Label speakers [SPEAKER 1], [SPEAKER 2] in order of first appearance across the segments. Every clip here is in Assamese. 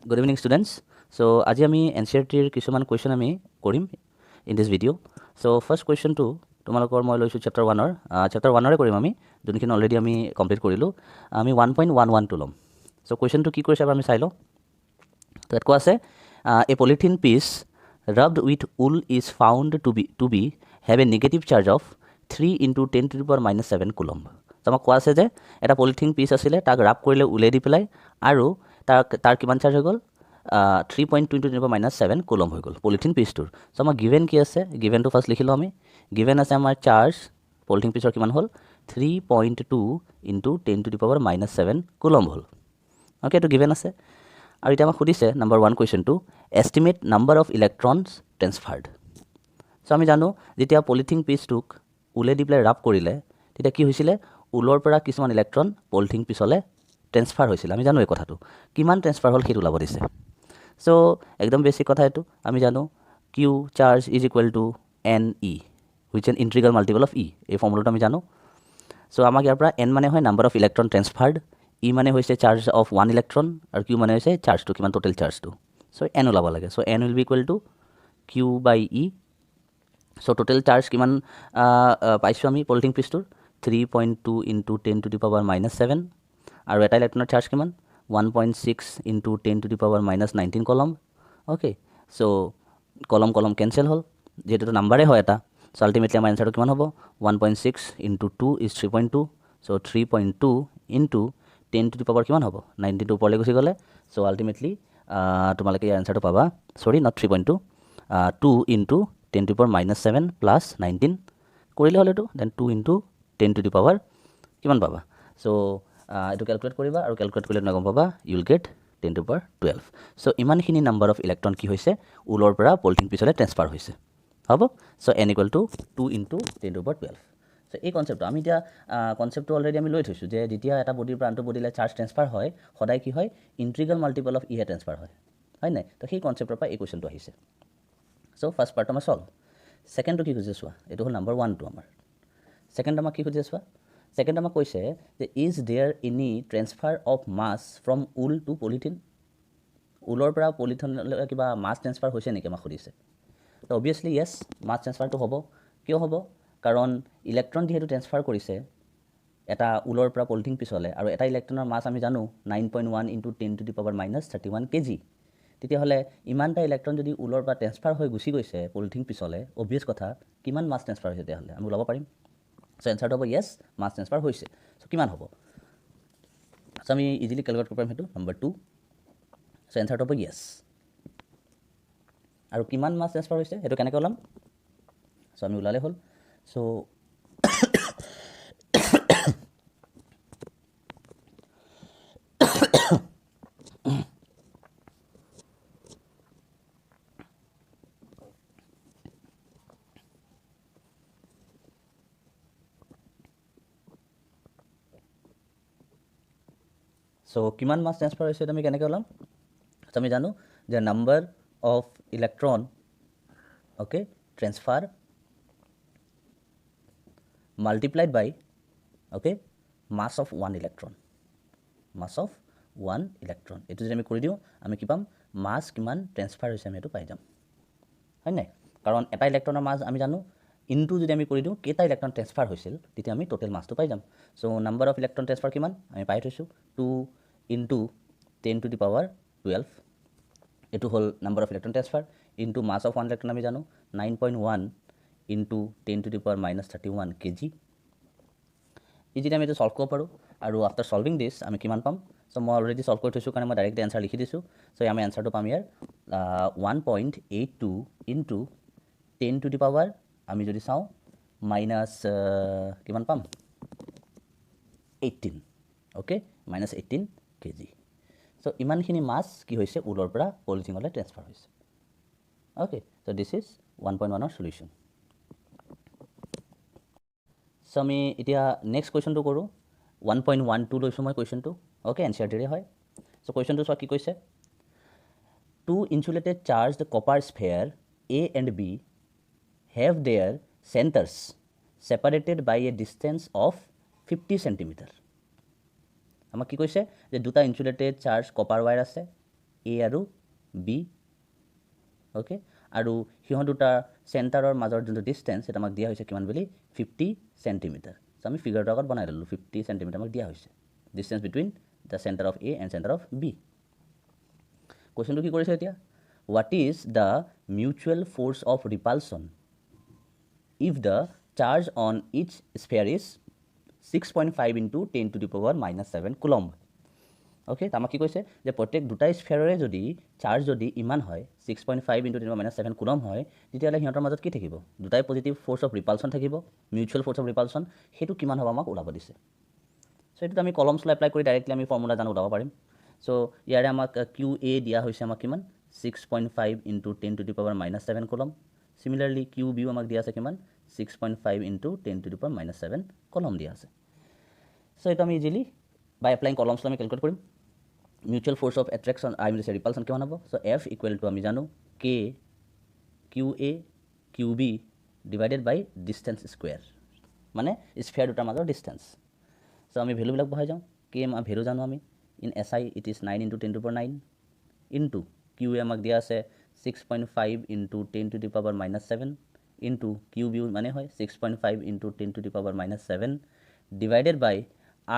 [SPEAKER 1] Good evening, students. So, আজি আমি NCERTৰ কিছুমান কুৱেশ্যন আমি কৰিম in this video'. So' first কুৱেশ্যনটো তোমালোকৰ মই লৈছোঁ চেপ্টাৰ 1-ৰ চেপ্টাৰ 1-ৰে কৰিম আমি, যোনখিনি অলৰেডি আমি কমপ্লিট কৰিলোঁ। আমি 1.11টো ল'ম। চ' কুৱেশ্যনটো কি কৰিছে আমি চাই লওঁ। তো ইয়াত কোৱা আছে a polythene piece rubbed with wool is found to be have a negative charge of 3 into 10 to the power minus 7 coulomb. তো আমাক কোৱা আছে যে এটা পলিথিন পিচ আছিলে, তাক ৰাব কৰিলে উলিয়াই দি পেলাই আৰু তাৰ কিমান চাৰ্জ হৈ গ'ল 3.2 into 10 to the power minus 7 coulomb হৈ গ'ল পলিথিন পিচটোৰ। চ' আমাৰ গিভেন কি আছে, গিভেনটো ফাৰ্ষ্ট লিখি লওঁ আমি। গিভেন আছে আমাৰ চাৰ্জ পলিথিন পিচৰ কিমান হ'ল 3.2 into 10 to the power minus 7 coulomb হ'ল। অ'কে, এইটো গিভেন আছে। আৰু এতিয়া আমাক সুধিছে নাম্বাৰ 1 কুৱেশ্যনটো estimate number of electrons transferred. So' আমি জানো যেতিয়া পলিথিন পিচটোক উলিয়াই দি পেলাই ৰাব কৰিলে তেতিয়া কি হৈছিলে, ঊলৰ পৰা কিছুমান ইলেক্ট্ৰন পলিথিন পিচলৈ ট্ৰেন্সফাৰ হৈছিলে। আমি জানো এই কথাটো, কিমান ট্ৰেন্সফাৰ হ'ল সেইটো ওলাব দিছে। চ' একদম বেছিক কথা এইটো আমি জানো, q charge is equal to n e which n integral multiple of e. এই ফৰ্মুলাটো আমি জানো। চ' আমাক ইয়াৰ পৰা এন মানে হয় নাম্বাৰ অফ ইলেক্ট্ৰন ট্ৰেন্সফাৰ্ড, ই মানে হৈছে চাৰ্জ অফ ওৱান ইলেক্ট্ৰন, আৰু কিউ মানে হৈছে চাৰ্জটো কিমান টোটেল চাৰ্জটো। চ' এন ওলাব লাগে। So' n will be equal to q by e. So' total charge কিমান পাইছোঁ আমি পলিথিন পিচটোৰ 3.2 into 10 to the power minus 7, আৰু এটা ইলেক্ট্ৰনৰ চাৰ্জ কিমান 1.6 into 10 to the power minus 19 কলম। অ'কে, চ' কলম কেঞ্চেল হ'ল, যিহেতুটো নাম্বাৰে হয় এটা। চ' আল্টিমেটলি আমাৰ এনচাৰটো কিমান হ'ব 1.6 into 2 is 3.2। So' 3.2 into 10 to the power কিমান হ'ব 19টো ওপৰলৈ গুচি গ'লে। চ' আল্টিমেটলি তোমালোকে ইয়াৰ এনচাৰটো পাবা, চৰি not 3.2, 2 into 10 to the power minus 7 plus 19 কৰিলে হ'ল এইটো, then 2 into 10 to the power কিমান পাবা। চ' এইটো কেলকুলেট কৰিবা, আৰু কেলকুলেট কৰিলে তুমি গম পাবা you will get 10 to the power 12। So' ইমানখিনি নাম্বাৰ অফ ইলেক্ট্ৰন কি হৈছে ঊলৰ পৰা পলিথিন পিচলৈ ট্ৰেন্সফাৰ হৈছে। হ'ব। So' n equal to 2 into 10 to the power 12। So' এই কনচেপ্টটো আমি এতিয়া কনচেপ্টটো অলৰেডি আমি লৈ থৈছোঁ যে যেতিয়া এটা বডিৰ পৰা আনটো বডিলৈ চাৰ্জ ট্ৰেন্সফাৰ হয় সদায় কি হয় ইণ্ট্ৰিগেল মাল্টিপল অফ ইহে ট্ৰেন্সফাৰ হয় নাই। তো সেই কনচেপ্টৰ পৰা এই কুৱেশ্যনটো আহিছে। চ' ফাৰ্ষ্ট পাৰ্টটো আমাৰ চল্ভ। ছেকেণ্ডটো কি খুজিছে চোৱা, এইটো হ'ল নাম্বাৰ 1টো আমাৰ। ছেকেণ্ড আমাক কি খুজিছে চোৱা, ছেকেণ্ড আমাক কৈছে যে is there any transfer of mass from wool to polythene. ঊলৰ পৰা পলিথিনলৈ কিবা মাছ ট্ৰেন্সফাৰ হৈছে নেকি আমাক সুধিছে। তো অবভিয়াছলি য়েছ, মাছ ট্ৰেন্সফাৰটো হ'ব। কিয় হ'ব, কাৰণ ইলেক্ট্ৰন যিহেতু ট্ৰেন্সফাৰ কৰিছে এটা ঊলৰ পৰা পলিথিন পিছলৈ, আৰু এটা ইলেক্ট্ৰনৰ মাছ আমি জানো 9.1 into 10 to the power minus 31 kg। তেতিয়াহ'লে ইমানটা ইলেক্ট্ৰন যদি ঊলৰ পৰা ট্ৰেন্সফাৰ হৈ গুচি গৈছে পলিথিন পিছলৈ, অবভিয়াছ কথা কিমান মাছ ট্ৰেন্সফাৰ হৈছে তেতিয়াহ'লে আমি ওলাব পাৰিম। চ' এনচাৰটো হ'ব য়েছ, মাছ ট্ৰেন্সফাৰ হৈছে। চ' কিমান হ'ব, চ' আমি ইজিলি কেলকুলেট কৰিব পাৰিম সেইটো নাম্বাৰ 2। চ' এনচাৰটো হ'ব য়েছ। আৰু কিমান মাছ ট্ৰেন্সফাৰ হৈছে সেইটো কেনেকৈ ওলাম, চ' আমি ওলালে হ'ল। চ' কিমান মাছ ট্ৰেন্সফাৰ হৈছে আমি কেনেকৈ ওলাম, চ' আমি জানো যে number of electron okay transfer multiplied by okay mass of one electron. Mass of one electron এইটো যদি আমি কৰি দিওঁ আমি কি পাম, মাছ কিমান ট্ৰেন্সফাৰ হৈছে আমি সেইটো পাই যাম, হয় নাই। কাৰণ এটা ইলেক্ট্ৰনৰ মাছ আমি জানো, ইনটু যদি আমি কৰি দিওঁ কেইটা ইলেক্ট্ৰন ট্ৰেন্সফাৰ হৈছিল তেতিয়া আমি টোটেল মাছটো পাই যাম। চ' নাম্বাৰ অফ ইলেক্ট্ৰন ট্ৰেন্সফাৰ কিমান আমি পাই থৈছোঁ 2 into 10 to the power 12। এইটো হ'ল number of electron transfer into mass of one electron আমি জানো 9.1 into 10 to the power minus 31 kg। Easily আমি এইটো ছল্ভ কৰিব পাৰোঁ, আৰু আফটাৰ ছলভিং দিছ আমি কিমান পাম। চ' মই অলৰেডি ছল্ভ কৰি থৈছোঁ কাৰণে মই ডাইৰেক্ট এনচাৰ লিখি দিছোঁ। চ' আমি এনচাৰটো পাম ইয়াৰ 1.82 into 10 to the power আমি যদি চাওঁ মাইনাছ কিমান পাম 18, অ'কে মাইনাছ 18 kg। চ' ইমানখিনি মাছ কি হৈছে ঊলৰ পৰা পলিথিনলৈ ট্ৰেন্সফাৰ হৈছে। অ'কে, চ' দিছ ইজ 1.1ৰ চলিউশ্যন। চ' আমি এতিয়া নেক্সট কুৱেশ্যনটো কৰোঁ। 1.12 লৈছোঁ মই কুৱেশ্যনটো, অ'কে এনচিআৰটিৰে হয়। চ' কুৱেশ্যনটো চোৱা কি কৈছে, two insulated charged copper sphere A and B have their centres separated by a distance of 50 cm। আমাক কি কৈছে যে দুটা ইনচুলেটেড চাৰ্জ কপাৰ ৱায়াৰ আছে, A আৰু B, অ'কে, আৰু সিহঁত দুটাৰ চেণ্টাৰৰ মাজৰ যোনটো ডিষ্টেঞ্চ সেইটো আমাক দিয়া হৈছে কিমান বুলি 50 চেণ্টিমিটাৰ। চ' আমি ফিগাৰটো আগত বনাই ল'লোঁ 50 চেণ্টিমিটাৰ আমাক দিয়া হৈছে distance between the centre of A and centre of B। কুৱেশ্যনটো কি কৰিছে এতিয়া, what is the mutual force of repulsion if the charge on each sphere is 6.5 into 10 to the power minus 7 coulomb। Okay, আমাক কি কৈছে যে প্ৰত্যেক দুটা স্ফেয়াৰৰে যদি চাৰ্জ যদি ইমান হয় 6.5 into 10 to the power minus 7 coulomb হয়, তেতিয়াহ'লে সিহঁতৰ মাজত কি থাকিব, দুটাই পজিটিভ ফ'ৰ্চ অফ ৰিপালচন থাকিব, মিউচুৱেল ফ'ৰ্চ অফ ৰিপালচন, সেইটো কিমান হ'ব আমাক ওলাব দিছে। চ' এইটোত আমি কলমছ এপ্লাই কৰি ডাইৰেক্টলি আমি ফৰ্মুলা জানো ওলাব পাৰিম। চ' ইয়াৰে আমাক কিউ এ দিয়া হৈছে আমাক কিমান 6.5 into 10 to the power minus 7 coulomb. Similarly q b আমাক দিয়া আছে কিমান 6.5 into 10 to the power minus 7 কলম দিয়া আছে। চ' এইটো আমি ইজিলি বাই এপ্লাইং কলমছটো আমি কেলকুলেট কৰিম। Mutual force of attraction repulsion কিমান হ'ব, চ' এফ ইকুৱেল টু আমি জানো কে q a q b divided by distance square, মানে স্ফেয়াৰ দুটাৰ মাজৰ ডিষ্টেঞ্চ। চ' আমি ভেলুবিলাক বহাই যাওঁ, কে ভেলু জানো আমি in S I it is 9 into 10 to the power 9 into q A আমাক দিয়া আছে 6.5 into 10 to the power minus 7 into q B মানে হয় 6.5 into 10 to the power minus 7 divided by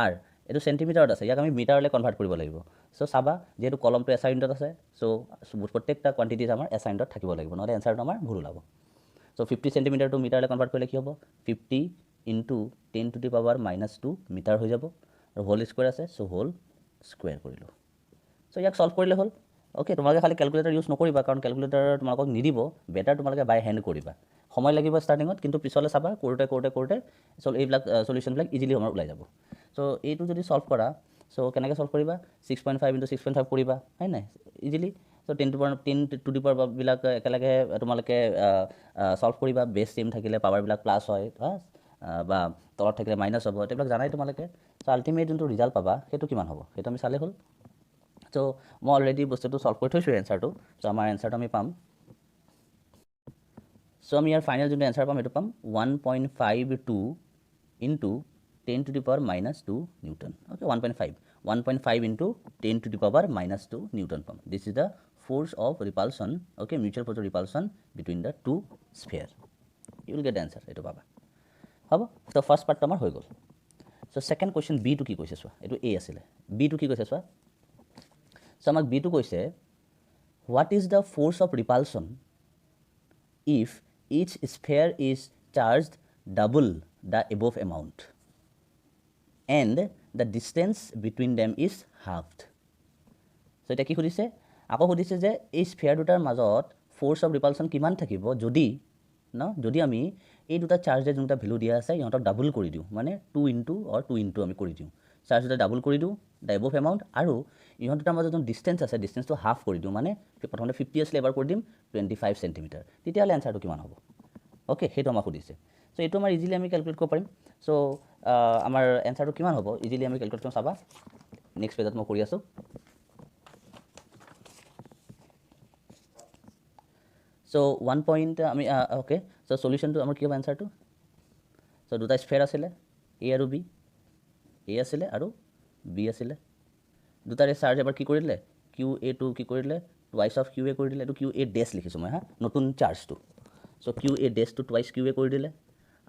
[SPEAKER 1] r, এইটো চেণ্টিমিটাৰত আছে, ইয়াক আমি মিটাৰলৈ কনভাৰ্ট কৰিব লাগিব। চ' চাবা যিহেতু কলমটো এছ আই ইউনিটত আছে, চ' প্ৰত্যেকটা কোৱান্টিটিজ আমাৰ এছ আই ইউনিটত থাকিব লাগিব, নহ'লে এনচাৰটো আমাৰ ভুল ওলাব। চ' 50 চেণ্টিমিটাৰটো মিটাৰলৈ কনভাৰ্ট কৰিলে কি হ'ব 50 into 10 to the power minus 2 metre হৈ যাব, আৰু হোল স্কুৱেৰ আছে, চ' হোল স্কুৱেৰ কৰিলোঁ। চ' ইয়াক চল্ভ কৰিলে হ'ল। অ'কে, তোমালোকে খালি কেলকুলেটাৰ ইউজ নকৰিবা, কাৰণ কেলকুলেটাৰ তোমালোকক নিদিব, বেটাৰ তোমালোকে বাই হেণ্ড কৰিবা। সময় লাগিব ষ্টাৰ্টিঙত, কিন্তু পিছলৈ চাবা কৰোঁতে এইবিলাক চলিউশ্যনবিলাক ইজিলি আমাৰ ওলাই যাব। চ' এইটো যদি চল্ভ কৰা, চ' কেনেকৈ চল্ভ কৰিবা 6.5 into 6.5 কৰিবা, হয় নাই easily. So' 10 to the power বিলাক একেলগে তোমালোকে চল্ভ কৰিবা, বেছ ছেম থাকিলে পাৱাৰবিলাক প্লাছ হয় বা তলত থাকিলে মাইনাছ হ'ব, এইবিলাক জানাই তোমালোকে। চ' আল্টিমেট যোনটো ৰিজাল্ট পাবা সেইটো কিমান হ'ব সেইটো আমি চালে হ'ল। চ' মই অলৰেডি বস্তুটো চল্ভ কৰি থৈছোঁ এনচাৰটো, চ' আমাৰ এনচাৰটো আমি পাম। চ' আমি ইয়াৰ ফাইনেল যোনটো এনচাৰ পাম সেইটো পাম 1.52 into 10 to the power minus 2 newton. Okay, 1.5 into 10 to the power minus 2 newton পাম। This is the force of repulsion, okay, mutual force of repulsion between the two sphere. You will get the answer, এইটো পাবা। হ'ব, ত' ফাৰ্ষ্ট পাৰ্টটো আমাৰ হৈ গ'ল। চ' ছেকেণ্ড কুৱেশ্যন বিটো কি কৈছে চোৱা, এইটো এ আছিলে, বিটো কি কৈছে চোৱা। চ' আমাক বিটো কৈছে what is the force of repulsion if each sphere is charged double the above amount and the distance between them is halved. So' এতিয়া কি সুধিছে, আকৌ সুধিছে যে এই স্ফেয়াৰ দুটাৰ মাজত ফ'ৰ্চ অফ ৰিপালচন কিমান থাকিব যদি আমি এই দুটা চাৰ্জে যোনটা ভেলু দিয়া আছে ইহঁতক ডাবল কৰি দিওঁ, মানে 2 into আমি কৰি দিওঁ, চাৰ্জ দুটা ডাবল কৰি দিওঁ দ্য এবভ এমাউণ্ট, আৰু ইহঁত দুটাৰ মাজত যোন ডিষ্টেঞ্চ আছে ডিষ্টেঞ্চটো হাফ কৰি দিওঁ, মানে প্ৰথমতে 50 আছিলে এবাৰ কৰি দিম 25 চেণ্টিমিটাৰ, তেতিয়াহ'লে এনচাৰটো কিমান হ'ব। অ'কে, সেইটো আমাক সুধিছে। চ' এইটো আমাৰ ইজিলি আমি কেলকুলেট কৰিব পাৰিম। চ' আমাৰ এনচাৰটো কিমান হ'ব ইজিলি আমি কেলকুলেট কৰিম, চাবা নেক্সট পেজত মই কৰি আছোঁ। চ' 1 পইণ্ট আমি অ'কে, চ' চলিউশ্যনটো আমাৰ কি হ'ব এনচাৰটো। চ' দুটা স্ফেয়াৰ আছিলে এ আৰু বি, এ আছিলে আৰু বি আছিলে, দুটাৰে চাৰ্জ এবাৰ কি কৰি দিলে কিউ এ টু কি কৰি দিলে টুৱাইচ অফ কিউ এ কৰি দিলে, এইটো কিউ এ ডেছ লিখিছোঁ মই নতুন চাৰ্জটো। চ' কিউ এ ডেছটো টুৱাইচ কিউ এ কৰি দিলে,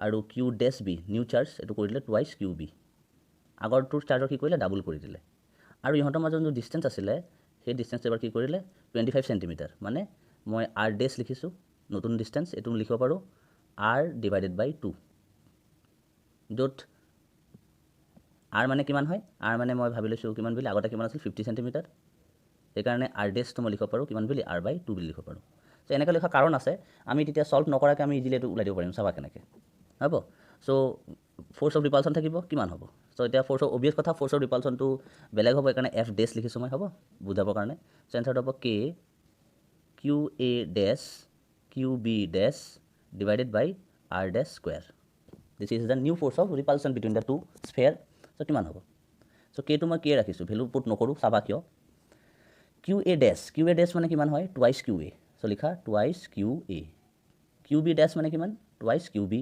[SPEAKER 1] আৰু কিউ ডেছ বি নিউ চাৰ্জ এইটো কৰি দিলে টুৱাইচ কিউ বি, আগৰটোৰ চাৰ্জৰ কি কৰিলে ডাবল কৰি দিলে, আৰু ইহঁতৰ মাজত যোনটো ডিষ্টেঞ্চ আছিলে সেই ডিষ্টেঞ্চটো এবাৰ কি কৰিলে 25 চেণ্টিমিটাৰ, মানে মই আৰ ডেছ লিখিছোঁ নতুন ডিষ্টেঞ্চ, এইটো লিখিব পাৰোঁ আৰ ডিভাইডেড বাই 2, য'ত আৰ মানে কিমান হয়, আৰ মানে মই ভাবি লৈছোঁ কিমান বুলি, আগতে কিমান আছিল 50 চেণ্টিমিটাৰ, সেইকাৰণে আৰ ডেছটো মই লিখিব পাৰোঁ কিমান বুলি R/2 বুলি লিখিব পাৰোঁ। চ' এনেকৈ লিখা কাৰণ আছে, আমি তেতিয়া চল্ভ নকৰাকৈ আমি ইজিলি এইটো ওলাই দিব পাৰিম, চাবা কেনেকৈ হ'ব। চ' ফ'ৰ্চ অফ ৰিপালচন থাকিব কিমান হ'ব, চ' এতিয়া ফ'ৰ্চ অফ অবিয়াছ কথা ফ'ৰ্চ অফ ৰিপালচনটো বেলেগ হ'ব, সেইকাৰণে এফ ডেছ লিখিছোঁ মই, হ'ব বুজাবৰ কাৰণে। চ' এনচাৰটো হ'ব k q A dash q B dash divided by r dash square. This is the new force of repulsion between the two sphere. So' কিমান হ'ব, চ' কেটো মই কে ৰাখিছোঁ, ভেলু পুট নকৰোঁ, চাবা কিয়। কিউ এ ডেছ মানে কিমান হয় টুৱাইচ কিউ এ, চ' লিখা twice q a, q B dash মানে কিমান twice q b,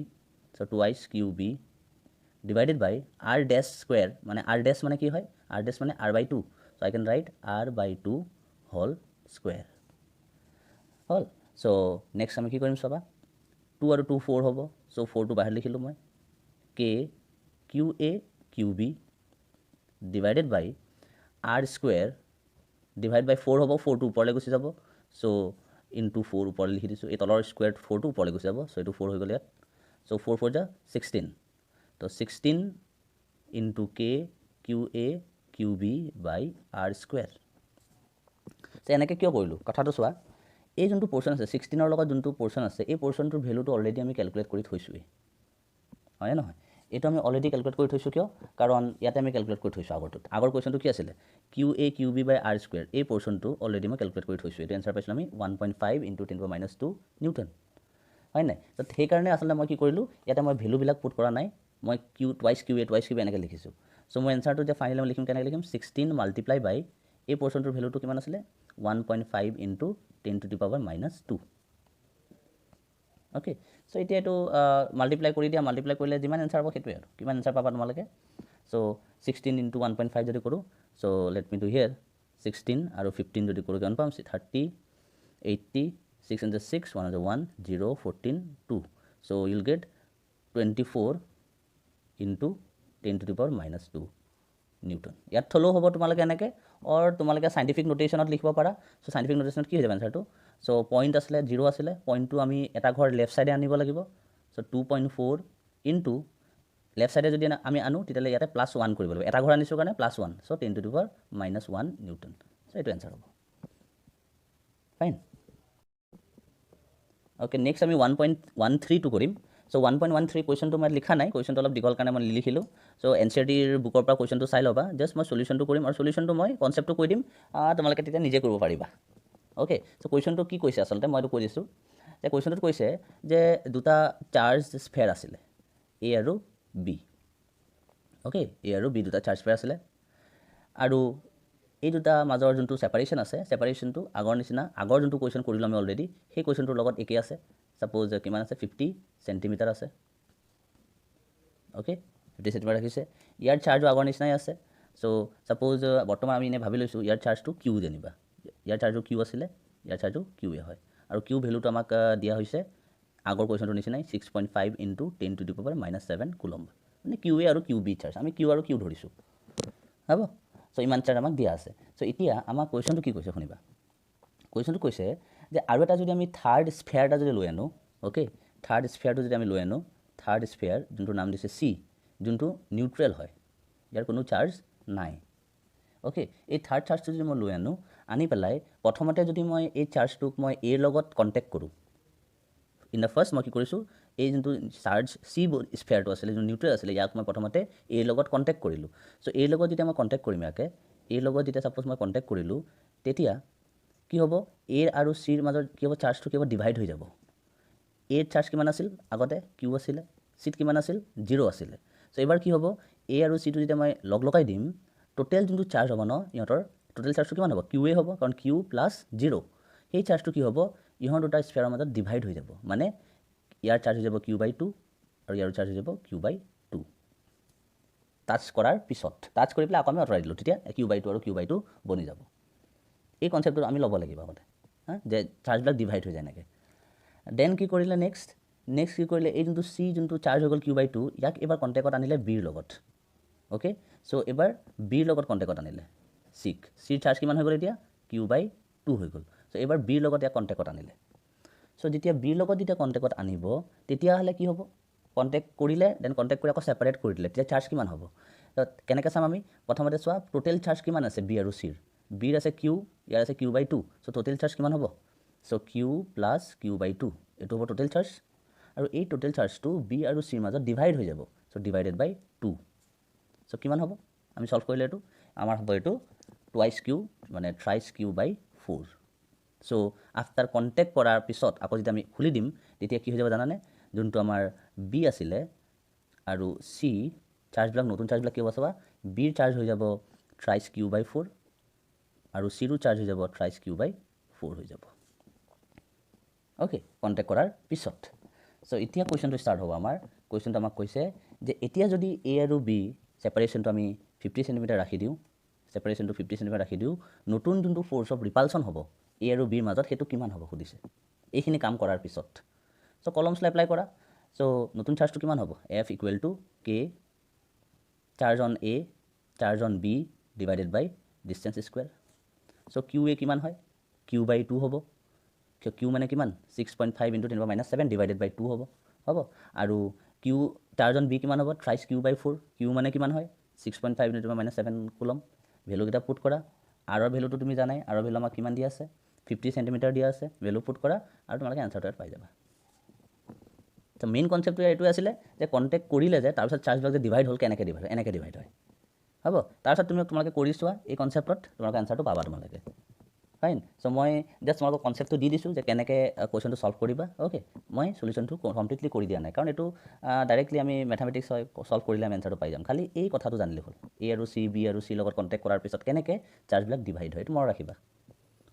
[SPEAKER 1] so' twice q b divided by r dash square, মানে আৰ ডেছ মানে কি হয়, আৰ ডেছ মানে R/2, so' I can write R/2 whole square হ'ল চ' নেক্সট আমি কি কৰিম চাবা 2 আৰু 2 4 হ'ব চ' 4টো বাহিৰ লিখিলোঁ মই k Q a q b divided by r square divide বাই 4 হ'ব 4টো ওপৰলৈ গুচি যাব চ' ইনটু 4 ওপৰলৈ লিখি দিছোঁ এই তলৰ স্কুৱেৰ 4টো ওপৰলৈ গুচি যাব চ' এইটো 4 হৈ গ'ল ইয়াত চ' 4 4 যা 16 তো 16 into K q a q B by r square চ' এনেকৈ কিয় কৰিলোঁ কথাটো চোৱা এই যোনটো পোৰ্চন আছে 16ৰ লগত যোনটো পোৰ্চন আছে এই পোৰ্চনটোৰ ভেলুটো অলৰেডি আমি কেলকুলেট কৰি থৈছোঁৱেই হয়নে নহয় এইটো আমি অলৰেডি কেলকুলেট কৰি থৈছোঁ কিয় কাৰণ ইয়াতে আমি কেলকুলেট কৰি থৈছোঁ আগৰ কুৱেশ্যনটো কি আছিলে Q a q B by r square এই পোৰ্চনটো অলৰেডি মই কেলকুলেট কৰি থৈছোঁ এইটো এনচাৰ পাইছিলোঁ আমি 1.5 ইনটু 10⁻² নিউটন হয় নাই তো সেইকাৰণে আচলতে মই কি কৰিলোঁ ইয়াতে মই ভেলুবিলাক পুট কৰা নাই মই কিউ টুৱাইচ কিউ এ এনেকৈ লিখিছোঁ চ' মই এনচাৰটো এতিয়া ফাইনেলি মই লিখিম কেনেকৈ লিখিম 16 মাল্টিপ্লাই বাই এই পোৰ্চনটোৰ ভেলুটো কিমান আছিলে 1.5 ইনটু 10⁻²। অ'কে চ' এতিয়া এইটো মাল্টিপ্লাই কৰি দিয়া মাল্টিপ্লাই কৰিলে যিমান এনচাৰ হ'ব সেইটোৱে আৰু কিমান এনচাৰ পাবা তোমালোকে চ' 16 ইনটু 1.5 যদি কৰোঁ চ' লেট মি ডু হিয়াৰ 16 আৰু 15 যদি কৰোঁ কিমান পাম 30 80 6 into 6 1 into 1 0 14 2 so you'll get 24 into 10⁻² Newton ইয়াত থ'লেও হ'ব তোমালোকে এনেকৈ অৰ তোমালোকে চাইণ্টিফিক নোটেশ্যনত লিখিব পাৰা চ' চাইণ্টিফিক নোটেশ্যনত কি হৈ যাব এনচাৰটো চ' পইণ্ট আছিলে 0 আছিলে পইণ্টটো আমি এটা ঘৰ লেফ্ট ছাইডে আনিব লাগিব চ' 2.4 ইনটু লেফ্ট ছাইডে যদি আমি আনো তেতিয়াহ'লে ইয়াতে +1 কৰিব লাগিব এটা ঘৰ আনিছোঁ কাৰণে +1 চ' 10⁻⁻1 নিউটন চ' এইটো এনচাৰ হ'ব ফাইন অ'কে নেক্সট আমি 1.13টো কৰিম চ' 1.13 কুৱেশ্যনটো মই লিখা নাই কুৱেশ্যনটো অলপ দীঘল কাৰণে মই লিখিলোঁ চ' NCERTৰ বুকৰ পৰা কুৱেশ্যনটো চাই ল'বা জাষ্ট মই চলিউশ্যনটো কৰিম আৰু চলিউশ্যনটো মই কনচেপ্টটো কৈ দিম তোমালোকে তেতিয়া নিজে কৰিব পাৰিবা অ'কে চ' কুৱেশ্যনটো কি কৈছে আচলতে মই এইটো কৈ দিছোঁ যে কুৱেশ্যনটোত কৈছে যে দুটা চাৰ্জ স্ফেয়াৰ আছিলে এ আৰু বি অ'কে এ আৰু বি দুটা চাৰ্জ স্ফেয়াৰ আছিলে আৰু এই দুটা মাজৰ যোনটো ছেপাৰেশ্যন আছে ছেপাৰেশ্যনটো আগৰ নিচিনা আগৰ যোনটো কুৱেশ্যন কৰিলোঁ আমি অলৰেডি সেই কুৱেশ্যনটোৰ লগত একেই আছে ছাপ'জ কিমান আছে 50 চেণ্টিমিটাৰ আছে অ'কে 50 চেণ্টিমিটাৰ ৰাখিছে ইয়াৰ চাৰ্জো আগৰ নিচিনাই আছে চ' ছাপ'জ বৰ্তমান আমি এনেই ভাবি লৈছোঁ ইয়াৰ চাৰ্জটো কিউ যেনিবা ইয়াৰ চাৰ্জো কিউ আছিলে ইয়াৰ চাৰ্জো কিউৱে হয় আৰু কিউ ভেলুটো আমাক দিয়া হৈছে আগৰ কুৱেশ্যনটোৰ নিচিনাই 6.5 ইনটু 10⁻⁻7 কুলম্ব মানে কিউৱে আৰু কিউ বি চাৰ্জ আমি কিউ আৰু কিউ ধৰিছোঁ হ'ব চ' ইমান চাৰ্জ আমাক দিয়া আছে চ' এতিয়া আমাক কুৱেশ্যনটো কি কৈছে শুনিবা কুৱেশ্যনটো কৈছে যে আৰু এটা যদি আমি থাৰ্ড স্ফেয়াৰ এটা যদি লৈ আনো অ'কে থাৰ্ড স্ফেয়াৰটো যদি আমি লৈ আনো থাৰ্ড স্ফেয়াৰ যোনটোৰ নাম দিছে চি যোনটো নিউট্ৰেল হয় ইয়াৰ কোনো চাৰ্জ নাই অ'কে এই থাৰ্ড চাৰ্জটো যদি মই লৈ আনো আনি পেলাই প্ৰথমতে যদি মই এই চাৰ্জটোক মই এৰ লগত কণ্টেক্ট কৰোঁ ইন দ্য ফাৰ্ষ্ট মই কি কৰিছোঁ এই যোনটো চাৰ্জ চি স্ফেয়াৰটো আছিলে যোনটো নিউট্ৰেল আছিলে ইয়াক মই প্ৰথমতে এৰ লগত কণ্টেক্ট কৰিলোঁ চ' এৰ লগত যেতিয়া মই কণ্টেক্ট কৰিম ইয়াকে এৰ লগত যেতিয়া ছাপ'জ মই কণ্টেক্ট কৰিলোঁ তেতিয়া কি হ'ব এৰ আৰু চিৰ মাজত কি হ'ব চাৰ্জটো কি হ'ব ডিভাইড হৈ যাব এৰ চাৰ্জ কিমান আছিল আগতে কিউ আছিলে চিত কিমান আছিল 0 আছিলে চ' এইবাৰ কি হ'ব এ আৰু চিটো যেতিয়া মই লগাই দিম টোটেল যোনটো চাৰ্জ হ'ব ন ইহঁতৰ টোটেল চাৰ্জটো কিমান হ'ব কিউৱে হ'ব কাৰণ কিউ প্লাছ 0 সেই চাৰ্জটো কি হ'ব ইহঁত দুটা স্ফেয়াৰৰ মাজত ডিভাইড হৈ যাব মানে ইয়াৰ চাৰ্জ হৈ যাব Q/2 আৰু ইয়াৰ চাৰ্জ হৈ যাব Q/2 টাচ কৰাৰ পিছত টাচ কৰি পেলাই আকৌ আমি আঁতৰাই দিলোঁ তেতিয়া Q/2 আৰু Q/2 বনি যাব এই কনচেপ্টটো আমি ল'ব লাগিব আগতে যে চাৰ্জবিলাক ডিভাইড হৈ যায় এনেকৈ দেন কি কৰিলে নেক্সট কি কৰিলে এই যোনটো চি যোনটো চাৰ্জ হৈ গ'ল Q/2 ইয়াক এবাৰ কণ্টেক্টত আনিলে বিৰ লগত অ'কে চ' এবাৰ বিৰ লগত কণ্টেক্টত আনিলে চিৰ চাৰ্জ কিমান হৈ গ'ল এতিয়া Q/2 হৈ গ'ল চ' এইবাৰ বিৰ লগত ইয়াক কণ্টেক্টত আনিলে চ' যেতিয়া বিৰ লগত যেতিয়া কণ্টেক্টত আনিব তেতিয়াহ'লে কি হ'ব কণ্টেক্ট কৰিলে দেন কণ্টেক্ট কৰি আকৌ ছেপাৰেট কৰি দিলে তেতিয়া চাৰ্জ কিমান হ'ব কেনেকৈ চাম আমি প্ৰথমতে চোৱা টোটেল চাৰ্জ কিমান আছে বি আৰু চিৰ বিৰ আছে কিউ ইয়াৰ আছে Q/2 চ' টোটেল চাৰ্জ কিমান হ'ব চ' কিউ প্লাছ Q/2 এইটো হ'ব টোটেল চাৰ্জ আৰু এই টোটেল চাৰ্জটো বি আৰু চিৰ মাজত ডিভাইড হৈ যাব চ' ডিভাইডেড বাই 2 চ' কিমান হ'ব আমি ছল্ভ কৰিলে এইটো আমাৰ হ'ব এইটো টুৱাইচ কিউ মানে থ্ৰাইচ Q/4 চ' আফটাৰ কণ্টেক্ট কৰাৰ পিছত আকৌ যেতিয়া আমি খুলি দিম তেতিয়া কি হৈ যাব জানানে যোনটো আমাৰ বি আছিলে আৰু চি চাৰ্জবিলাক নতুন চাৰ্জবিলাক কি হ'ব চাবা বিৰ চাৰ্জ হৈ যাব থ্ৰাইচ Q/4 আৰু চিৰো চাৰ্জ হৈ যাব থ্ৰাইচ Q/4 হৈ যাব অ'কে কণ্টেক্ট কৰাৰ পিছত চ' এতিয়া কুৱেশ্যনটো ষ্টাৰ্ট হ'ব আমাৰ কুৱেশ্যনটো আমাক কৈছে যে এতিয়া যদি এ আৰু বি ছেপাৰেশ্যনটো আমি 50 চেণ্টিমিটাৰ ৰাখি দিওঁ সেপাৰেশ্যনটো 50 সেণ্টিমিটাৰ ৰাখি দিওঁ নতুন যোনটো ফ'ৰ্চ অফ ৰিপালশ্যন হ'ব এ আৰু বিৰ মাজত সেইটো কিমান হ'ব সুধিছে এইখিনি কাম কৰাৰ পিছত চ' কলমছলৈ এপ্লাই কৰা চ' নতুন চাৰ্জটো কিমান হ'ব F equal to k charge on A charge on B divided by distance square so' q A কিমান হয় কিউ বাই 2 হ'ব কিউ মানে কিমান 6.5 ইনটু 10 - 7 ডিভাইডেড বাই 2 হ'ব আৰু কিউ চাৰ্জ অন বি কিমান হ'ব থ্ৰাইছ কিউ বাই 4 কিউ মানে কিমান হয় 6.5 ইনটু 10 - 7 কুলম ভেলুকেইটা পুট কৰা আৰৰ ভেলুটো তুমি জানাই আৰৰ ভেলু আমাক কিমান দিয়া আছে 50 সেণ্টিমিটাৰ দিয়া আছে ভেলু পুট কৰা আৰু তোমালোকে এনচাৰটো ইয়াত পাই যাবা তো মেইন কনচেপ্টটো এইটো আছিলে যে কণ্টেক্ট কৰিলে যে তাৰপিছত চাৰ্জবিলাক যে ডিভাইড হ'ল কেনেকৈ ডিভাইড হয় এনেকৈ ডিভাইড হয় হ'ব তাৰপিছত তোমালোকে কৰি চোৱা এই কনচেপ্টত তোমালোকে এনচাৰটো পাবা তোমালোকে ফাইন চ' মই জাষ্ট তোমালোকক কনচেপ্টটো দি দিছোঁ যে কেনেকৈ কুৱেশ্যনটো ছল্ভ কৰিবা অ'কে মই চলিউশ্যনটো কমপ্লিটলি কৰি দিয়া নাই কাৰণ এইটো ডাইৰেক্টলি আমি মেথামেটিক্স হয় ছল্ভ কৰিলে আমি এনচাৰটো পাই যাম খালি এই কথাটো জানিলে হ'ল এ আৰু চি বি আৰু চিৰ লগত কণ্টেক্ট কৰাৰ পিছত কেনেকৈ চাৰ্জবিলাক ডিভাইড হয় এইটো মনত ৰাখিবা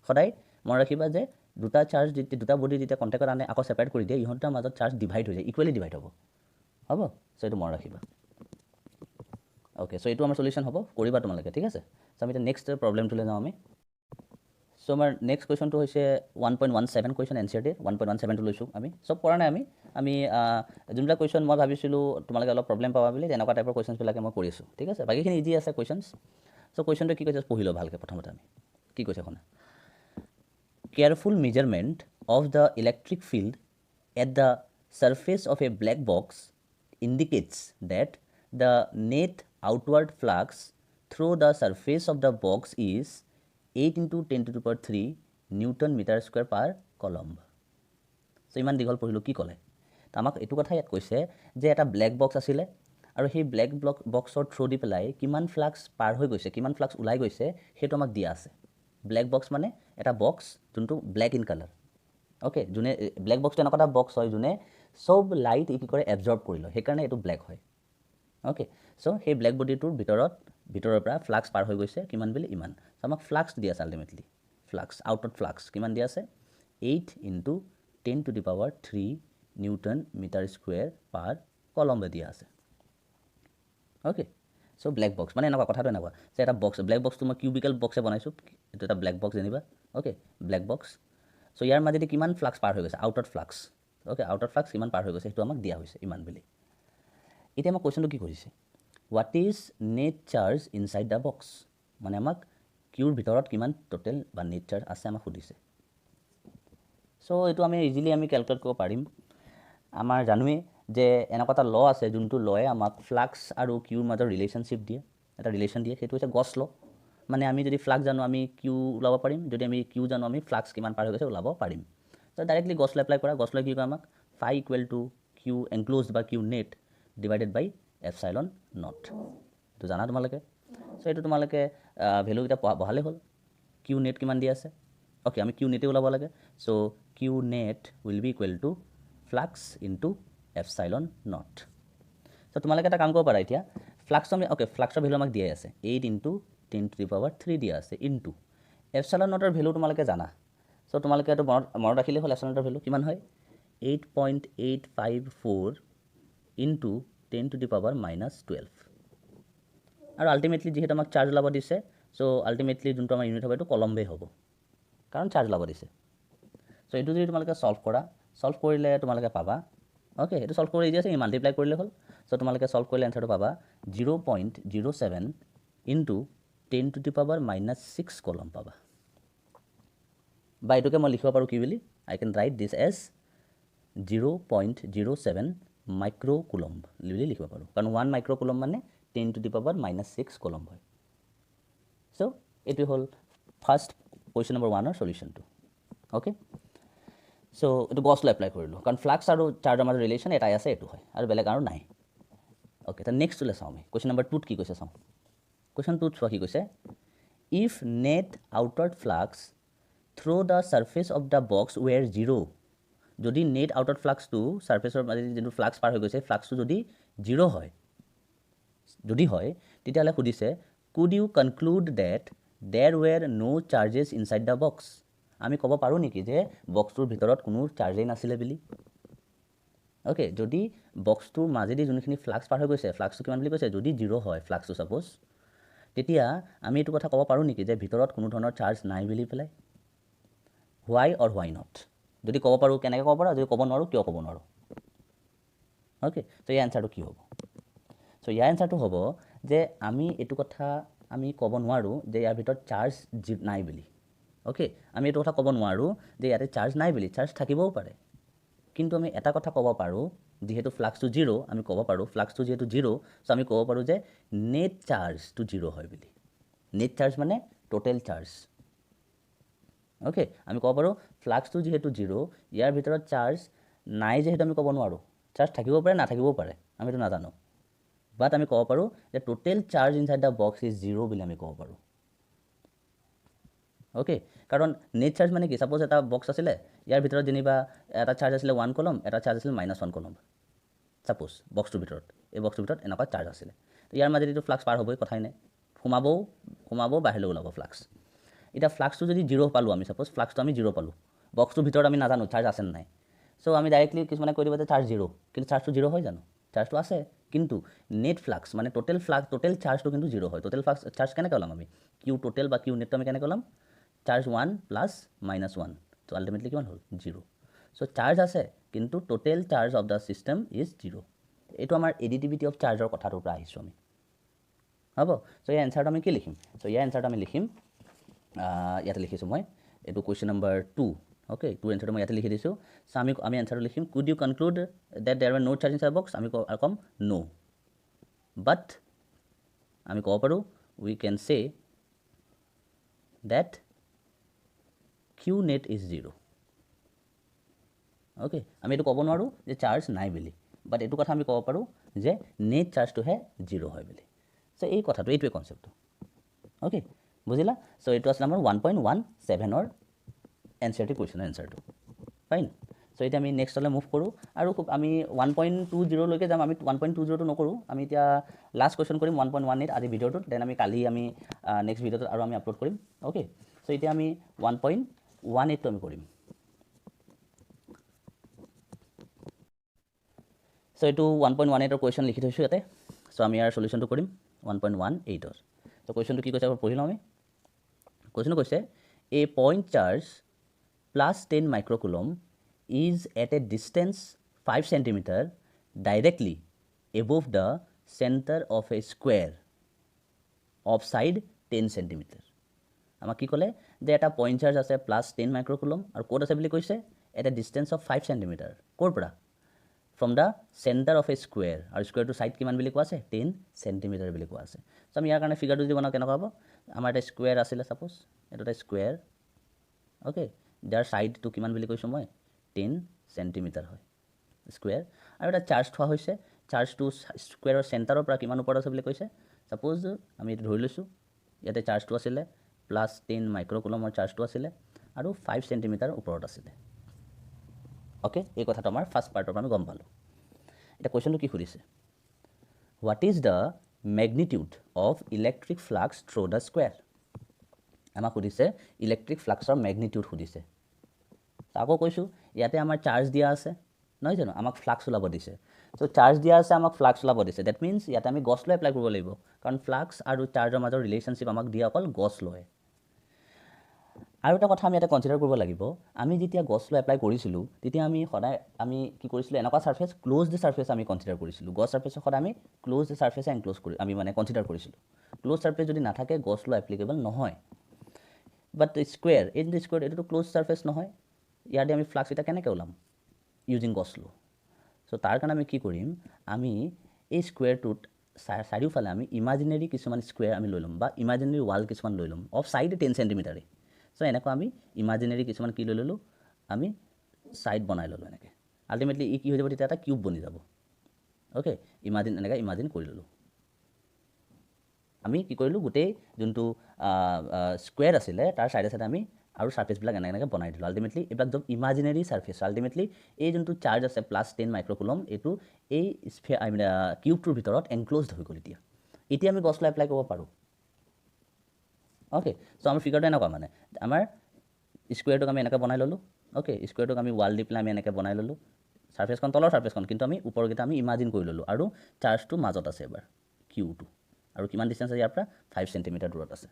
[SPEAKER 1] সদায় মনত ৰাখিবা যে দুটা চাৰ্জ দুটা বডি যেতিয়া কণ্টেক্টত আনে আকৌ ছেপাৰেট কৰি দিয়ে ইহঁতৰ মাজত চাৰ্জ ডিভাইড হৈ যায় ইকুৱেলি ডিভাইড হ'ব চ' এইটো মনত ৰাখিবা অ'কে চ' এইটো আমাৰ চলিউশ্যন হ'ব কৰিবা তোমালোকে ঠিক আছে চ' আমি এতিয়া নেক্সট প্ৰব্লেমটোলৈ যাওঁ আমি চ' আমাৰ নেক্সট কুৱেশ্যনটো হৈছে 1.17 কুৱেশ্যন এন চি আৰ টিৰ 1.17টো লৈছোঁ আমি চব পৰা নাই আমি যোনবিলাক কুৱেশ্যন মই ভাবিছিলোঁ তোমালোকে অলপ প্ৰব্লেম পাবা বুলি তেনেকুৱা টাইপৰ কুৱেশ্যনবিলাকে মই কৰিছোঁ ঠিক আছে বাকীখিনি ইজি আছে কুৱেশ্যনছ চ' কুৱেশ্যনটো কি কৈছে পঢ়ি লওঁ ভালকৈ প্ৰথমতে আমি কি কৈছে শুনা careful measurement of the electric field at the surface of a black box indicates that the net outward flux through the surface of the box is 8 into 10 to the power 3 Newton meter square per coulomb. So ইমান দীঘল পঢ়িলোঁ কি ক'লে আমাক এইটো কথা ইয়াত কৈছে যে এটা ব্লেক বক্স আছিলে আৰু সেই ব্লেক বক্সৰ থ্ৰু দি পেলাই কিমান ফ্লাক্স পাৰ হৈ গৈছে কিমান ফ্লাক্স ওলাই গৈছে সেইটো আমাক দিয়া আছে ব্লেক বক্স মানে এটা বক্স যোনটো ব্লেক ইন কালাৰ অ'কে যোনে ব্লেক বক্সটো এনেকুৱা এটা বক্স হয় যোনে চব লাইট কি কৰে এবজৰ্ব কৰি লয় সেইকাৰণে এইটো ব্লেক হয় অ'কে চ' সেই ব্লেক বডিটোৰ ভিতৰৰ পৰা ফ্লাক্স পাৰ হৈ গৈছে কিমান বুলি ইমান চ' আমাক ফ্লাক্স দিয়া আছে আল্টিমেটলি ফ্লাক্স আউটত ফ্লাক্স কিমান দিয়া আছে 8 into 10 to the power 3 newton metre square per coulomb দিয়া আছে অ'কে চ' ব্লেক বক্স মানে এনেকুৱা কথাটো এনেকুৱা যে এটা বক্স ব্লেক বক্সটো মই কিউবিকেল বক্সে বনাইছোঁ এইটো এটা ব্লেক বক্স যেনিবা অ'কে ব্লেক বক্স চ' ইয়াৰ মাজেদি কিমান ফ্লাক্স পাৰ হৈ গৈছে আউটত ফ্লাক্স অ'কে আউটত ফ্লাক্স কিমান পাৰ হৈ গৈছে সেইটো আমাক দিয়া হৈছে ইমান বুলি এতিয়া আমাক কুৱেশ্যনটো কি কৰিছে what is net charge inside the box মানে আমাক কিউৰ ভিতৰত কিমান টোটেল বা নেট চাৰ্জ আছে আমাক সুধিছে চ' এইটো আমি ইজিলি আমি কেলকুলেট কৰিব পাৰিম আমাৰ জানোৱেই যে এনেকুৱা এটা ল আছে যোনটো লয়ে আমাক ফ্লাক্স আৰু কিউৰ মাজৰ ৰিলেশ্যনশ্বিপ দিয়ে এটা ৰিলেশ্যন দিয়ে সেইটো হৈছে গছ ল মানে আমি যদি ফ্লাক্স জানো আমি কিউ ওলাব পাৰিম যদি আমি কিউ জানো আমি ফ্লাক্স কিমান পাৰ হৈ গৈছে ওলাব পাৰিম ত' ডাইৰেক্টলি গছ ল এপ্লাই কৰা গছ লৈ কি কয় আমাক phi equal to q enclosed বা q net divided by epsilon nought এইটো জানা তোমালোকে চ' এইটো তোমালোকে ভেলুকেইটা বহালেই হ'ল কিউ নেট কিমান দিয়া আছে অ'কে আমি কিউ নেটে ওলাব লাগে so' q net will be equal to flux into epsilon naught so' তোমালোকে এটা কাম কৰিব পাৰা এতিয়া ফ্লাক্সটো আমি অ'কে ফ্লাক্সৰ ভেলু আমাক দিয়াই আছে 8 ইনটু 10 টু দি পাৱাৰ 3 দিয়া আছে ইনটু এপচাইলন নটৰ ভেলু তোমালোকে জানা চ' তোমালোকে এইটো মনত ৰাখিলে হ'ল এপচাইলন নটৰ ভেলু কিমান হয় 8.854 ইনটু 10 টু দি পাৱাৰ -12 আৰু আল্টিমেটলি যিহেতু আমাক চাৰ্জ ওলাব দিছে চ' আল্টিমেটলি যোনটো আমাৰ ইউনিট হ'ব এইটো কলম্বেই হ'ব কাৰণ চাৰ্জ ওলাব দিছে চ' এইটো যদি তোমালোকে ছল্ভ কৰিলে তোমালোকে পাবা অ'কে এইটো ছল্ভ কৰি ইজি আছে মাল্টিপ্লাই কৰিলে হ'ল চ' তোমালোকে ছল্ভ কৰিলে এনচাৰটো পাবা 0.07 ইনটু 10 টু দি পাৱাৰ -6 কলম পাবা বা এইটোকে মই লিখিব পাৰোঁ কি বুলি I can write this as 0.07 micro' coulomb বুলি লিখিব পাৰোঁ কাৰণ 1 মাইক্ৰ' কুলম্ব মানে 10 টু দি পাৱাৰ -6 কলম হয় চ' এইটো হ'ল ফাৰ্ষ্ট কুৱেশ্যন নম্বৰ 1ৰ চলিউশ্যনটো অ'কে চ' এইটো গছ লৈ এপ্লাই কৰিলোঁ কাৰণ ফ্লাক্স আৰু চাৰ্জৰ মাজৰ ৰিলেশ্যন এটাই আছে এইটো হয় আৰু বেলেগ আৰু নাই অ'কে তাৰ নেক্সটটোলৈ চাওঁ আমি কুৱেশ্যন নম্বৰ 2ত কি কৈছে চাওঁ কুৱেশ্যন 2ত চোৱা কি কৈছে if net outward flux through the surface of the box were 0 যদি নেট আউটৱাৰ্ড ফ্লাক্সটো ছাৰ্ফেচৰ মাজেদি যোনটো ফ্লাক্স পাৰ হৈ গৈছে ফ্লাক্সটো যদি 0 হয় তেতিয়াহ'লে সুধিছে কুড ইউ কনক্লুড ডেট দেৰ ৱেৰ ন' চাৰ্জেছ ইনচাইড দ্য বক্স আমি ক'ব পাৰোঁ নেকি যে বক্সটোৰ ভিতৰত কোনো চাৰ্জেই নাছিলে বুলি অ'কে যদি বক্সটোৰ মাজেদি যোনখিনি ফ্লাক্স পাৰ হৈ গৈছে ফ্লাক্সটো কিমান বুলি কৈছে যদি 0 হয় ফ্লাক্সটো ছাপ'জ তেতিয়া আমি এইটো কথা ক'ব পাৰোঁ নেকি যে ভিতৰত কোনো ধৰণৰ চাৰ্জ নাই বুলি পেলাই হোৱাই অৰ হোৱাই নট যদি ক'ব পাৰোঁ কেনেকৈ ক'ব পাৰোঁ যদি ক'ব নোৱাৰোঁ কিয় ক'ব নোৱাৰোঁ অ'কে ত' ইয়াৰ এনচাৰটো কি হ'ব চ' ইয়াৰ এনচাৰটো হ'ব যে আমি এইটো কথা আমি ক'ব নোৱাৰোঁ যে ইয়াৰ ভিতৰত চাৰ্জ নাই বুলি অ'কে আমি এইটো কথা ক'ব নোৱাৰোঁ যে ইয়াতে চাৰ্জ নাই বুলি চাৰ্জ থাকিবও পাৰে কিন্তু আমি এটা কথা ক'ব পাৰোঁ যিহেতু ফ্লাক্সটো জিৰ' আমি ক'ব পাৰোঁ ফ্লাক্সটো যিহেতু জিৰ' চ' আমি ক'ব পাৰোঁ যে নেট চাৰ্জটো জিৰ' হয় বুলি নেট চাৰ্জ মানে টোটেল চাৰ্জ অ'কে আমি ক'ব পাৰোঁ ফ্লাক্সটো যিহেতু জিৰ' ইয়াৰ ভিতৰত চাৰ্জ নাই যিহেতু আমি ক'ব নোৱাৰোঁ চাৰ্জ থাকিব পাৰে নাথাকিবও পাৰে আমি এইটো নাজানো বাট আমি ক'ব পাৰোঁ যে total charge inside the box is zero' বুলি আমি ক'ব পাৰোঁ অ'কে কাৰণ নেট চাৰ্জ মানে কি ছাপ'জ এটা বক্স আছিলে ইয়াৰ ভিতৰত যেনিবা এটা চাৰ্জ আছিলে 1 কলম এটা চাৰ্জ আছিলে -1 কলম ছাপ'জ বক্সটোৰ ভিতৰত এই বক্সটোৰ ভিতৰত এনেকুৱা চাৰ্জ আছিলে তো ইয়াৰ মাজেদিতো ফ্লাক্স পাৰ হ'বই কথাই নাই সোমাবও বাহিৰলৈ ওলাব ফ্লাক্স এতিয়া ফ্লাক্সটো যদি জিৰ' পালোঁ আমি ছাপ'জ ফ্লাক্সটো আমি জিৰ' পালোঁ বক্সটোৰ ভিতৰত আমি নাজানো চাৰ্জ আছে নে নাই চ' আমি ডাইৰেক্টলি কিছুমানে কৈ দিব যে চাৰ্জ জিৰ' কিন্তু চাৰ্জটো জিৰ' হয় জানো চাৰ্জটো আছে কিন্তু নেট ফ্লাক্স মানে টোটেল চাৰ্জটো কিন্তু জিৰ' হয় টোটেল ফ্লাক্স চাৰ্জ কেনেকৈ ওলাম আমি কিউ টোটেল বা কিউ নেটটো আমি কেনেকৈ ওলাম চাৰ্জ 1 প্লাছ -1 ত' আল্টিমেটলি কিমান হ'ল জিৰ' চ' চাৰ্জ আছে কিন্তু total charge of the system is zero' এইটো আমাৰ এডিটিভিটি অফ চাৰ্জৰ কথাটোৰ পৰা আহিছোঁ আমি হ'ব চ' ইয়াৰ এনচাৰটো আমি কি লিখিম চ' ইয়াৰ এনচাৰটো আমি লিখিম ইয়াতে লিখিছোঁ মই এইটো কুৱেশ্যন নম্বৰ 2 অ'কে টু এনচাৰটো মই ইয়াতে লিখি দিছোঁ চ' আমি এনচাৰটো লিখিম could you conclude that there are no charge in char box আমি ক'ম নো বাট আমি ক'ব পাৰোঁ we can say that q net is zero' okay আমি এইটো ক'ব নোৱাৰোঁ যে চাৰ্জ নাই বুলি বাট এইটো কথা আমি ক'ব পাৰোঁ যে নেট চাৰ্জটোহে জিৰ' হয় বুলি চ' এই কথাটো এইটোৱে কনচেপ্টটো অ'কে বুজিলা চ' এইটো আছিলে আমাৰ 1.17ৰ এনচিআৰটি কুৱেশ্যনৰ এনচাৰটো ফাইন চ' এতিয়া আমি নেক্সটলৈ মুভ কৰোঁ আৰু আমি 1.20লৈকে যাম আমি 1.20টো নকৰোঁ আমি এতিয়া লাষ্ট কুৱেশ্যন কৰিম 1.18 আজি ভিডিঅ'টোত দেন আমি কালি আমি নেক্সট ভিডিঅ'টোত আৰু আমি আপলোড কৰিম অ'কে চ' এতিয়া আমি 1.18টো আমি কৰিম চ' এইটো 1.18ৰ কুৱেশ্যন লিখি থৈছোঁ ইয়াতে চ' আমি ইয়াৰ চলিউশ্যনটো কৰিম 1.18ৰ চ' কুৱেশ্যনটো কি কৈছে এবাৰ পঢ়ি লওঁ আমি কুৱেশ্যনটো কৈছে a point charge plus 10 microcoulomb is at a distance 5 centimeter directly above the center of a square of side 10 centimeter আমাক কি ক'লে যে এটা পইণ্ট চাৰ্জ আছে প্লাছ 10 মাইক্ৰ'কুলম আৰু ক'ত আছে বুলি কৈছে at A distance of 5 centimetre ক'ৰ পৰা from the centre of A square আৰু স্কুৱেৰটো ছাইড কিমান বুলি কোৱা আছে 10 চেণ্টিমিটাৰ বুলি কোৱা আছে চ' আমি ইয়াৰ কাৰণে ফিগাৰটো যদি বনাওঁ কেনেকুৱা হ'ব আমাৰ এটা স্কুৱেৰ আছিলে ছাপ'জ এইটো এটা স্কুৱেৰ অ'কে যাৰ ছাইডটো কিমান বুলি কৈছোঁ মই 10 চেণ্টিমিটাৰ হয় স্কুৱেৰ আৰু এটা চাৰ্জ থোৱা হৈছে চাৰ্জটো স্কুৱেৰৰ চেণ্টাৰৰ পৰা কিমান ওপৰত আছে বুলি কৈছে ছাপ'জ আমি এইটো ধৰি লৈছোঁ ইয়াতে চাৰ্জটো আছিলে প্লাছ 10 মাইক্ৰ'কুলমৰ চাৰ্জটো আছিলে আৰু 5 চেণ্টিমিটাৰ ওপৰত আছিলে অ'কে এই কথাটো আমাৰ ফাৰ্ষ্ট পাৰ্টৰ পৰা আমি গম পালোঁ এতিয়া কুৱেশ্যনটো কি সুধিছে what is the magnitude of electric flux through the square আমাক সুধিছে ইলেক্ট্ৰিক ফ্লাক্সৰ মেগনিটিউড সুধিছে আকৌ কৈছোঁ ইয়াতে আমাৰ চাৰ্জ দিয়া আছে নহয় জানো আমাক ফ্লাক্স ওলাব দিছে চ' চাৰ্জ দিয়া আছে আমাক ফ্লাক্স ওলাব দিছে ডেট মিনছ ইয়াতে আমি গছ লৈ এপ্লাই কৰিব লাগিব কাৰণ ফ্লাক্স আৰু চাৰ্জৰ মাজৰ ৰিলেশ্যনশ্বিপ আমাক দিয়ে অকল গছ লয় আৰু এটা কথা আমি ইয়াতে কনচিডাৰ কৰিব লাগিব আমি যেতিয়া গছ লৈ এপ্লাই কৰিছিলোঁ তেতিয়া আমি সদায় আমি কি কৰিছিলোঁ এনেকুৱা ছাৰ্ফেচ ক্ল'জড ছাৰ্ফেচ আমি কনচিডাৰ কৰিছিলোঁ গছ ছাৰ্ফেচক সদায় আমি ক্ল'জড ছাৰ্ফেচে এনক্ল'জ কৰি আমি মানে কনচিডাৰ কৰিছিলোঁ ক্ল'জ ছাৰ্ফেচ যদি নাথাকে গছ লৈ এপ্লিকেবল নহয় বাট স্কুৱেৰ এইটো স্কুৱেৰ এইটোতো ক্ল'জ ছাৰ্ফেচ নহয় ইয়াতে আমি ফ্লাক্স এটা কেনেকৈ ওলাম ইউজিং গছ ল' চ' তাৰ কাৰণে আমি কি কৰিম আমি এই স্কুৱেৰটোত চাৰিওফালে আমি ইমাজিনেৰী কিছুমান স্কুৱেৰ আমি লৈ ল'ম বা ইমাজিনেৰী ৱাল কিছুমান লৈ ল'ম অফ ছাইড 10 চেণ্টিমিটাৰে চ' এনেকুৱা আমি ইমাজিনেৰী কিছুমান কি লৈ ল'লোঁ আমি ছাইড বনাই ল'লোঁ এনেকৈ আল্টিমেটলি ই কি হৈ যাব তেতিয়া এটা কিউব বনি যাব অ'কে এনেকৈ ইমাজিন কৰি ল'লোঁ আমি কি কৰিলোঁ গোটেই যোনটো স্কুৱেৰ আছিলে তাৰ ছাইডে ছাইডে আমি আৰু ছাৰ্ফেচবিলাক এনেকৈ বনাই দিলোঁ আল্টিমেটলি এইবিলাক য'ত ইমাজিনেৰী ছাৰ্ফেচ আল্টিমেটলি এই যোনটো চাৰ্জ আছে প্লাছ 10 মাইক্ৰ'কুলম এইটো এই কিউবটোৰ ভিতৰত এনক্ল'জড হৈ গ'ল এতিয়া আমি গছ লৈ এপ্লাই কৰিব পাৰোঁ অ'কে চ' আমাৰ ফিগাৰটো এনেকুৱা মানে আমাৰ স্কুৱেৰটোক আমি এনেকৈ বনাই ল'লোঁ অ'কে স্কুৱেৰটোক আমি ৱাল দি পেলাই আমি এনেকৈ বনাই ল'লোঁ ছাৰ্ফেচখন তলৰ ছাৰ্ফেচখন কিন্তু আমি ওপৰকেইটা আমি ইমাজিন কৰি ল'লোঁ আৰু চাৰ্জটো মাজত আছে এবাৰ কিউটো আৰু কিমান ডিষ্টেঞ্চ আছে ইয়াৰ পৰা 5 সেন্টিমিটাৰ দূৰত আছে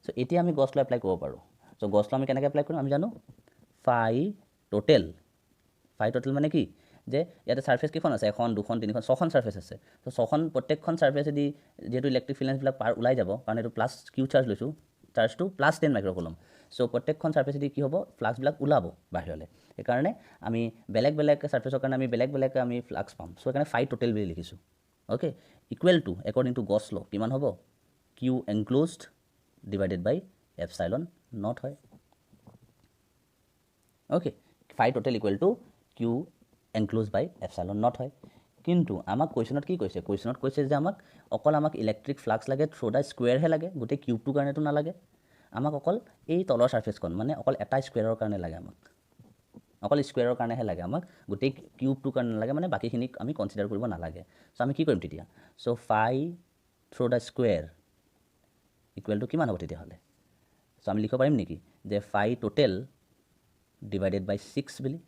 [SPEAKER 1] সো এতিয়া আমি গছ ল এপ্লাই কৰিব পাৰোঁ সো গছ ল আমি কেনেকৈ এপ্লাই কৰিম আমি জানো ফাই টোটেল মানে কি যে ইয়াতে সাৰফেস কিখন আছে এখন দুখন তিনিখন ছখন সাৰফেস আছে তো ছখন প্ৰত্যেকখন সাৰফেসেদি যেহেতু ইলেক্ট্ৰিক ফিল্ডবিলাক পাৰ ওলাই যাব কাৰণ এইটো প্লাছ কিউ চাৰ্জ লৈছোঁ চাৰ্জটো প্লাছ 10 মাইক্ৰ'কুলম সো প্ৰত্যেকখন সাৰফেসেদি কি হ'ব ফ্লাক্সবিলাক ওলাব বাহিৰলৈ সেইকাৰণে আমি বেলেগ বেলেগ সাৰফেসৰ কাৰণে আমি বেলেগ বেলেগ আমি ফ্লাক্স পাম সো সেইকাৰণে ফাই টোটেল বুলি লিখিছোঁ okay equal to according to Gauss law কিমান হ'ব q enclosed divided by epsilon naught হয় okay phi total equal to q enclose by epsilon naught হয় কিন্তু আমাক কুৱেশ্যনত কি কৈছে কুৱেশ্যনত কৈছে যে অকল আমাক ইলেক্ট্ৰিক ফ্লাক্স লাগে থ্ৰু দ্য স্কুৱেৰহে লাগে গোটেই কিউবটোৰ কাৰণেতো নালাগে আমাক অকল এই তলৰ সাৰফেসখন মানে অকল এটা স্কুৱেৰৰ কাৰণে লাগে আমাক অকল স্কুৱেৰৰ কাৰণেহে লাগে আমাক গোটেই কিউবটোৰ কাৰণে নালাগে মানে বাকীখিনিক আমি কনচিডাৰ কৰিব নালাগে সো আমি কি কৰিম তেতিয়া so phi through the square equal to কিমান হ'ব তেতিয়াহ'লে সো আমি লিখিব পাৰিম নেকি যে ফাই টোটেল ডিভাইডেড বাই 6 বুলি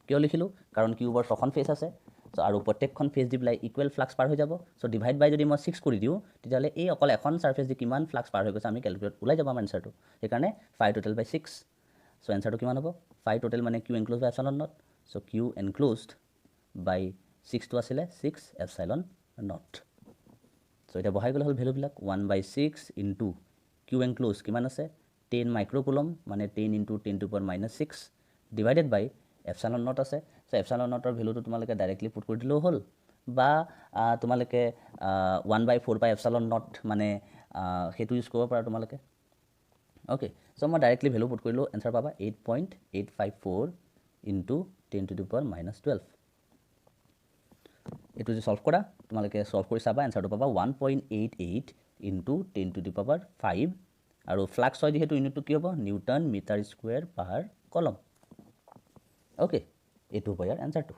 [SPEAKER 1] কিয় লিখিলোঁ কাৰণ কিউবৰ ছখন ফেচ আছে সো আৰু প্ৰত্যেকখন ফেচ দি পেলাই ইকুৱেল ফ্লাক্স পাৰ হৈ যাব সো ডিভাইড বাই যদি মই 6 কৰি দিওঁ তেতিয়াহ'লে এই অকল এখন সাৰফেস দি কিমান ফ্লাক্স পাৰ হৈ গৈছে আমি কেলকুলেট ওলাই যাব আমাৰ এনচাৰটো সেইকাৰণে ফাই টোটেল বাই 6 সো এনচাৰটো কিমান হ'ব ফাই টোটেল মানে q enclose by epsilon naught so q enclosed by 6টো আছিলে 6 এপসাইলন নট সো এতিয়া বহাই গ'লে হ'ল ভেলুবিলাক 1/6 ইনটু কিউ এনক্লোজ কিমান আছে 10 মাইক্ৰ'কুলম মানে 10 into 10 to power -6 divided by epsilon nought আছে সো এপসাইলন নটৰ ভেলুটো তোমালোকে ডাইৰেক্টলি পুট কৰি দিলেও হ'ল বা তোমালোকে 1/4 বাই এপসাইলন নট মানে সেইটো ইউজ কৰিব পাৰা তোমালোকে ওকে সো মই ডাইৰেক্টলি ভেলু পুট কৰিলোঁ এনচাৰ পাবা 8.854 ইনটু 10 টু দি পাৱাৰ -12 এইটো যে সলভ কৰা তোমালোকে সলভ কৰি চাবা এনচাৰটো পাবা 1.88 ইনটু 10 টু দি পাৱাৰ 5 আৰু ফ্লাক্স হয় যিহেতু ইউনিটটো কি হ'ব নিউটন মিটাৰ স্কুৱেৰ পাৰ কলম ওকে এইটো হ'ব ইয়াৰ এনচাৰটো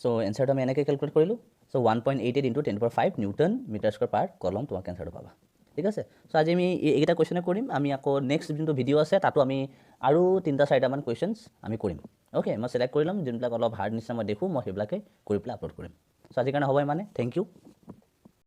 [SPEAKER 1] সো এনচাৰটো আমি এনেকৈ কেলকুলেট কৰিলোঁ so 1.88 into 10 to power 5 newton metre square per coulomb তোমাক এনচাৰটো পাবা ঠিক আছে সো আজি আমি এইকেইটা কুৱেশ্যনে কৰিম আমি আকৌ নেক্সট যোনটো ভিডিঅ' আছে তাতো আমি আৰু 3-4মান কুৱেশ্যনছ আমি কৰিম ওকে মই চিলেক্ট কৰি ল'ম যোনবিলাক অলপ হাৰ্ড নিচিনা মই দেখোঁ মই সেইবিলাকে কৰি পেলাই আপলোড কৰিম সো আজিৰ কাৰণে হ'ব মানে থেংক ইউ